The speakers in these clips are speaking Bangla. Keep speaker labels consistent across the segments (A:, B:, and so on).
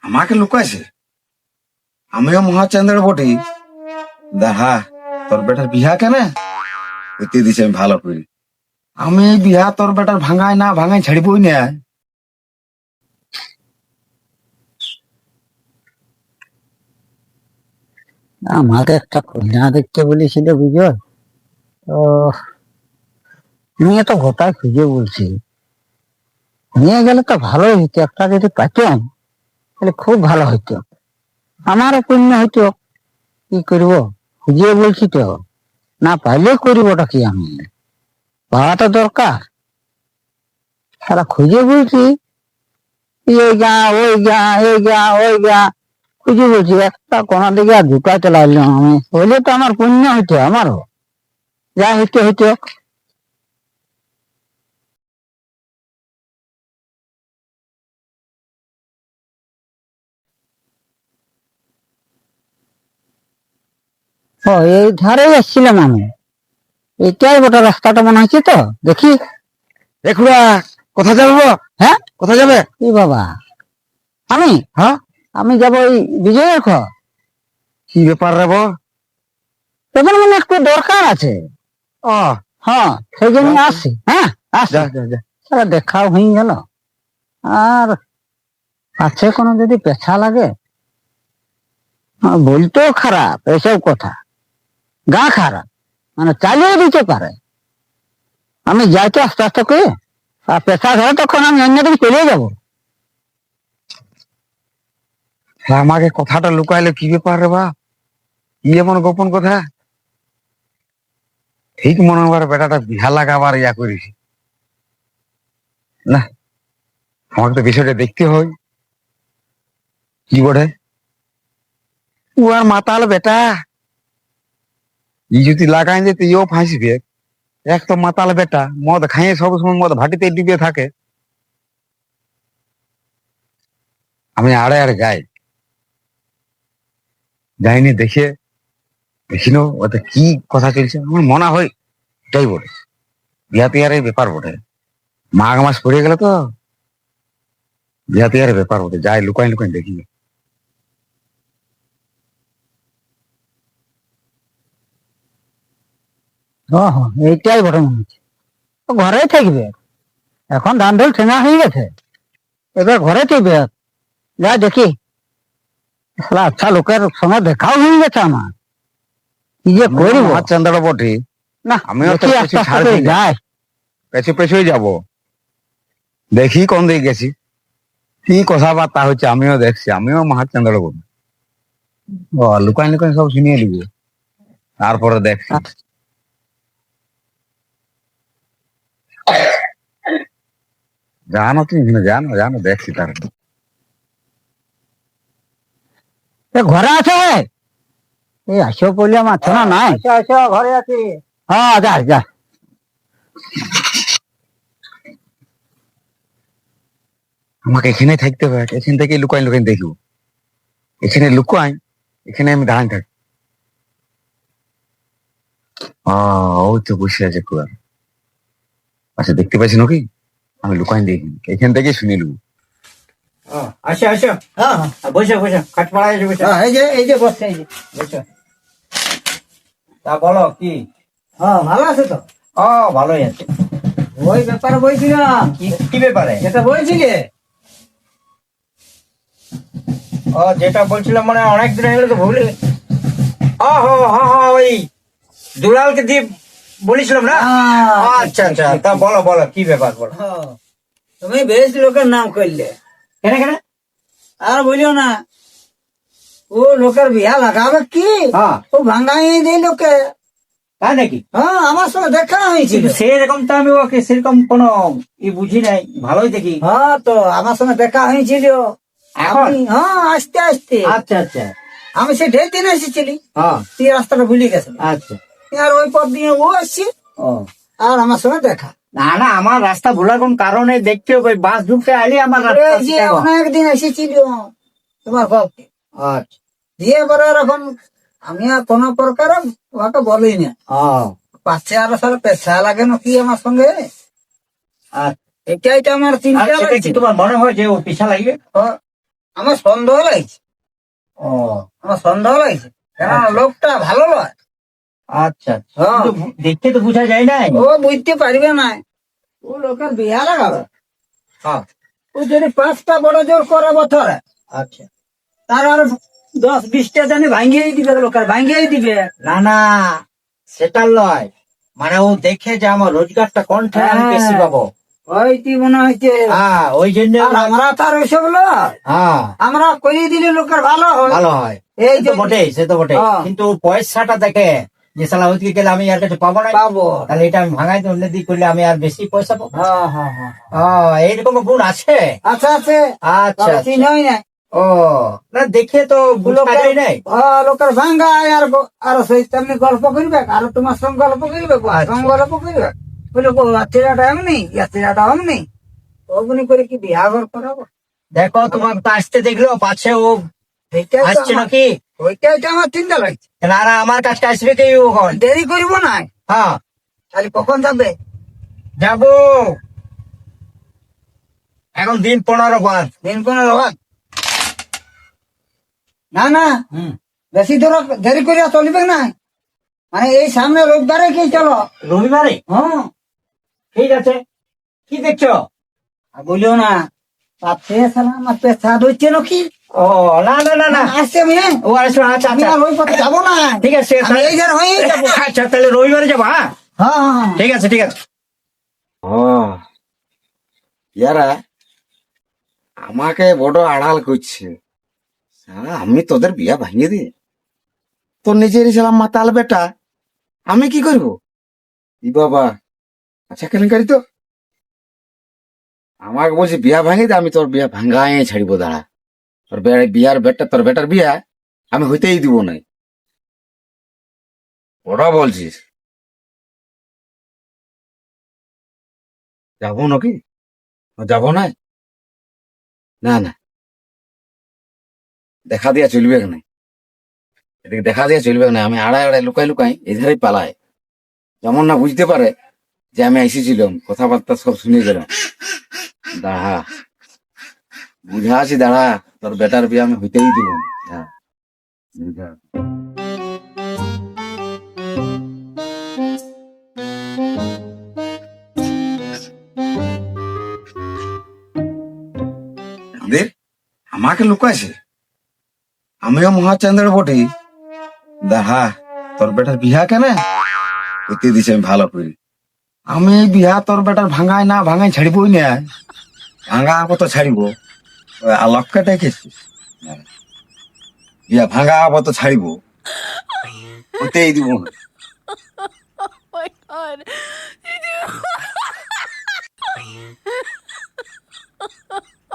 A: আমাকে লুকাইছে। আমিও মহাচন্দ্র বটি। দেখা তোর বেটার বিহা কেন হইতে দিছে আমি ভালো করি। আমি এই বিহা তোর বেটার ভাঙাই না ভাঙাই ছাড়িবই না।
B: আমাকে একটা কন্যা দেখতে বলেছিল বুঝো তো, নিয়ে তো গোটায় খুঁজে বলছি। নিয়ে গেলে তো ভালোই হইতো, একটা যদি পাইতাম তাহলে খুব ভালো হইতো, আমারও পুণ্য হইতো। কি করব, খুঁজে বলছি তো, না পাইলে করবোটা কি আমি, পাওয়া তো দরকার। সারা খুঁজে বলছি, এই গা ওই গা এই গা ওই গা খুঁজে বলছি, একটা কোনা দিকে আর ঢুকাইতে লাগলাম আমি। হইলে তো আমার পুণ্য হইতো, আমারও যা হইতে হইতো। ও এই ধারে এসেছিলাম আমি, এটাই গোটা রাস্তাটা মনে হচ্ছে তো, দেখি।
A: এখুড়া কোথা যাবে গো?
B: হ্যাঁ,
A: কোথা যাবে?
B: এই বাবা, আমি
A: হ্যাঁ,
B: আমি যাবো ওই বিজয়ের ঘর।
A: কি ব্যাপার রে বো?
B: তখন মানে একটু দরকার আছে।
A: ও
B: হ্যাঁ, সেই জন্য
A: যা,
B: আসছি। হ্যাঁ, আসছি।
A: যা যা যা।
B: সারা দেখাও হয়ে গেল। আর আছে কোনো যদি পেছা লাগে, বলতেও খারাপ এসব কথা, গা খারাপ, মানে চালিয়ে দিতে পারে। আমি যাই তো আস্তে আস্তে করে, আর পেছা ধরে তখন আমি অন্যদিকে চলে যাবো।
A: আমাকে কথাটা লুকাইলে কি ব্যাপার রে বা? কি এমন গোপন কথা? ঠিক মনে হয় বেটাটা বিহা লাগাবার ইয়া করেছি না। আমাকে তো বিষয়টা দেখতে হয়। কি বটে, ও আর মাতাল বেটা, ই যদি লাগাই যেত ইও ফাঁসবে। এক তো মাতাল বেটা, মদ খাইয়ে সব সময় মদ ভাটিতে ডুবে থাকে। আমি আড়ে আড়ে যাই, যাইনি দেখে দেখিনো ওতে কি কথা চলছে। আমার মনে হয় এটাই বটে, বিয়া তিয়ারের ব্যাপার বটে। মাঘ মাস পড়ে গেল তো, বিয়া তিয়ারের ব্যাপার বটে। যাই লুকাই লুকাই দেখি।
B: হ্যাঁ হ্যাঁ, এইটাই বড় মনে হচ্ছে। ও ঘরেই থাকবে, এখন ধান ঢোল ঠেঙা হয়ে গেছে, এবার ঘরে থাকবে। যা দেখি, শালা আচ্ছা লোকের সঙ্গে দেখাও হয়ে গেছে আমার, কি যে করবো।
A: মহাচন্দ্র বটে,
B: না,
A: আমিও তোর
B: দেখি
A: পিছু
B: আস্তে আস্তে
A: ছাড়বি
B: করে
A: না,
B: যাই।
A: পেছু পেছুই যাব। দেখি কোন দিকে গেছি, কি কথাবার্তা হচ্ছে আমিও দেখছি। আমিও মহাচন্দ্র বটে। ও লুকাই লুকাই সব শুনিয়ে নিব, তারপরে দেখছি। জানো তুমি, জানো জানো, দেখছি তার।
B: ঘরে আছে, এই আসো বললাম, আছে না নাই?
C: আচ্ছা আচ্ছা, ঘরে আছি।
B: হ্যাঁ, যা যা।
A: আমাকে এখানে থাকতে হবে, এখান থেকে লুকাই লুকাই দেখবো। এখানে লুকাই, এখানে আমি দাঁড়ান থাকি। ওই তো বসে আছে কুয়ার। আচ্ছা, দেখতে পাচ্ছি নাকি? আমি লুকাই দেখি, এখান থেকে শুনে নেবো।
C: আসো আসো।
B: হ্যাঁ হ্যাঁ,
C: বসো বসো, খাট পাড়ায় এসে বসো।
B: এই যে বসছে, এই যে।
C: বসো। তা বলো কি?
B: হ্যাঁ, ভালো আছে তো?
C: ও ভালোই আছে।
B: ওই ব্যাপারে বলছিলাম।
C: কি কি ব্যাপারে?
B: যেটা বলছিলে,
C: ও যেটা বলছিলাম মানে অনেক দিন হয়ে গেল তো ভুলে। ও হো হো হো, ওই দুলালকে দিয়ে বলেছিলাম না। আচ্ছা আচ্ছা, তা বলো বলো কি ব্যাপার বলো।
B: তুমি বেশ লোকের নাম করলে।
C: কেন কেন?
B: আর বলিও না, ও লোকের বিয়া লাগাবে কি,
C: হ্যাঁ,
B: ও ভাঙ্গাই দেয় লোকে।
C: তাই নাকি?
B: হ্যাঁ, আমার সঙ্গে দেখা হয়েছিল।
C: কিন্তু সেরকম তো আমি ওকে সেরকম কোনো বুঝি নাই, ভালোই দেখি।
B: হ্যাঁ, তো আমার সঙ্গে দেখা হয়েছিল
C: এখন?
B: হ্যাঁ, আসতে আসতে।
C: আচ্ছা আচ্ছা।
B: আমি সে ঢের দিন এসেছিলি,
C: হ্যাঁ,
B: তুই রাস্তাটা ভুলে গেছিল।
C: আচ্ছা।
B: আর ওই পথ দিয়ে ও আসছে,
C: ও
B: আর আমার সঙ্গে দেখা।
C: না না, আমার রাস্তা ভোলার কোন কারণে দেখতে হবে, বাস ঢুকতে আইলে আমার
B: এই
C: রাস্তা
B: যে
C: চিনাবো।
B: অনেকদিন এসেছিল তোমার বাপকে,
C: আচ্ছা।
B: দিয়ে এবারে এরকম আমি আর কোন প্রকার ওকে বলি না।
C: ও
B: পাচ্ছে আর সারা পেশা লাগে নাকি আমার সঙ্গে,
C: আচ্ছা।
B: এটাই তো আমার চিন্তা
C: আর সেটা কি
B: লাগছে।
C: তোমার মনে হয় যে ও পিছা লাগবে?
B: ও, আমার সন্দেহ লাগছে,
C: ও
B: আমার সন্দেহ লাগছে, কেন লোকটা ভালো নয়।
C: আচ্ছা আচ্ছা।
B: হ্যাঁ।
C: কিন্তু দেখতে তো বোঝা যায় না।
B: ও বুঝতে পারবে না, ও লোকের বিয়া লাগাবে।
C: হ্যাঁ।
B: ও যদি 5টা বড় জোর করে বছরে,
C: আচ্ছা।
B: তার আর 10-20টা জানি ভাঙ্গিয়েই দিবে, লোকের ভাঙ্গিয়েই দিবে।
C: না না, সেটা নয়, মানে ও দেখে যে আমার রোজগারটা কোনটা আমি
B: হ্যাঁ।
C: বেশি পাবো।
B: ওই কি মনে হয়েছে,
C: হ্যাঁ, ওই জন্য।
B: আর আমরা তার ওইসব লয়,
C: হ্যাঁ,
B: আমরা করিয়ে দিলে লোকের ভালো হয়।
C: ভালো হয়।
B: এই
C: সে
B: যে
C: তো বটে, সে তো বটে,
B: হ্যাঁ।
C: কিন্তু পয়সাটা দেখে যে সালা ওইদিকে গেলে আমি আর কাছে পাবো না,
B: পাবো।
C: তাহলে এটা আমি ভাঙাই অন্য দিক করলে আমি আর বেশি পয়সা পাবো।
B: হ্যাঁ হ্যাঁ হ্যাঁ,
C: এইরকম গুণ আছে।
B: আচ্ছা আছে,
C: আচ্ছা আচ্ছা।
B: চিনই না।
C: ও না, দেখে তো বুঝতে পারি নাই।
B: লোকের ভাঙ্গা আর সেই তেমনি গল্প করবে, আর তোমার সঙ্গে গল্প করবে, সঙ্গে গল্প করবে, বলে ছেলেটা এমনি, ছেলেটা অমনি, অমনি করে কি বিহাঘর করাবো?
C: দেখো, তোমার তো আসতে দেখলো পাছে ও
B: এইটাই তো
C: আসছে
B: আমার-
C: নাকি।
B: ওইটাই তো আমার চিন্তা লাগছে।
C: না না, আমার কাছটা আসবে কে ওখন।
B: দেরি করবো না,
C: হ্যাঁ,
B: খালি কখন যাবে?
C: যাবো এখন দিন 15 বার।
B: দিন 15 বাদ। না না,
C: হুম।
B: বেশি দেরি করিয়া চলবে না, মানে এই সামনে রোববারে কি চলো।
C: রবিবারে?
B: হ্যাঁ,
C: ঠিক আছে। কি দেখছো?
B: আর বলিও না, পাচ্ছে আমার পেশা হচ্ছে নাকি।
C: ও না না না না,
B: আসছে আমি,
C: ও আসবে। আচ্ছা
B: আমি
C: আচ্ছা,
B: আর ওই পথে যাবো না।
C: ঠিক আছে।
B: আমি এই যার হয়েই যাবো।
C: আচ্ছা, তাহলে রবিবারে যাবো। হ্যাঁ,
B: হ্যাঁ হ্যাঁ,
C: ঠিক আছে ঠিক আছে।
A: ও ইয়ারা আমাকে বড় আড়াল করছে, শালা আমি তোদের বিয়া ভাঙিয়ে দিই, তোর নিজেরই ছিলাম মাতাল বেটা, আমি কি করব? ই বাবা, আচ্ছা কেলেঙ্কারি তো। আমাকে বলছি বিয়া ভাঙিয়ে দে, আমি তোর বিয়া ভাঙ্গাই ছাড়িব, দাঁড়া। তোর বিয়ার বেটা, তোর বেটার বিয়া আমি হইতেই দিব না। ওরা বলছিস যাবো নাকি? যাবো না, না না, দেখা দিয়া চলবে না, এদিকে দেখা দিয়া চলবে না। আমি আড়াই আড়াই লুকাই লুকাই এধারেই পালাই, যেমন না বুঝতে পারে যে আমি এসেছিলাম, কথাবার্তা সব শুনে গেলাম। দাঁড়া, বুঝা আছি, দাঁড়া, তোর বেটার বিয়ে আমি হইতেই দিব না। হ্যাঁ, বুঝা। আমাকে লুকাইছে, আমিও মহাচন্দ্র বটি। দাঁড়া, তোর বেটার বিহা কেন হইতে দিছে আমি ভালো করি। আমি এই বিহা তোর বেটার ভাঙাই না ভাঙাই ছাড়িবই না, ভাঙা আবো তো ছাড়িব। আলোককে ডেকেছিস, বিয়া ভাঙা আবো তো ছাড়িব, হইতেই দিব না।
D: my god.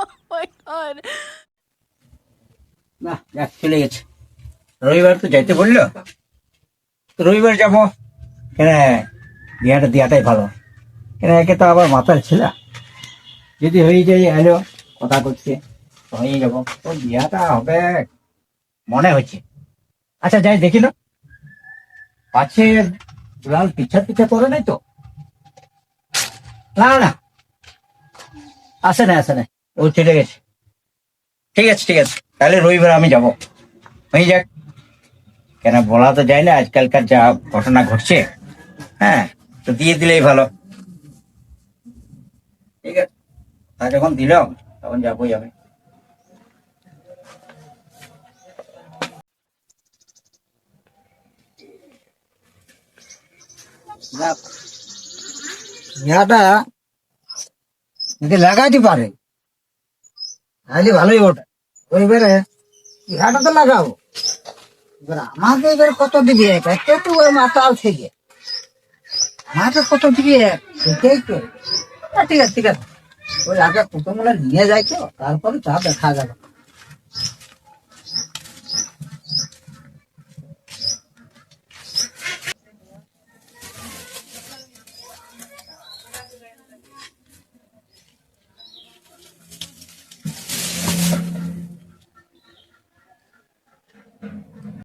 D: Oh my god.
C: না, যাক, চলে গেছে। রবিবার তো যাইতে বললো, তো রবিবার যাবো। কেন, বিয়াটা দেওয়াটাই ভালো। কেন, একে তো আবার মাতাল ছিল, যদি হয়ে যায় এলো কথা করছে তো হয়ে যাবো, তো বিয়াটা হবে মনে হচ্ছে। আচ্ছা, যাই দেখি না, পাছে লাল পিছা পিছা করে নাই তো। না না, আসে না আসে না, ও চলে গেছে। ঠিক আছে ঠিক আছে, তাহলে রবিবার আমি যাব, হয়ে যাক। কেন, বলা তো যায় না আজকালকার যা ঘটনা ঘটছে। হ্যাঁ, তো দিয়ে দিলেই ভালো। ঠিক আছে, তা যখন দিলাম তখন যাবোই আমি।
B: ইহাটা যদি লাগাইতে পারে তাহলে ভালোই ওটা। এবারে ইহাটা তো লাগাবো, এবার আমাকে এবার কত দিবি, একটা তো ওই মাতাল থেকে আমাকে কত দিবি, সেটাই তো। ঠিক আছে ঠিক আছে, ওই আগে কুটুমগুলো নিয়ে যাই তো, তারপরে তা দেখা যাবে।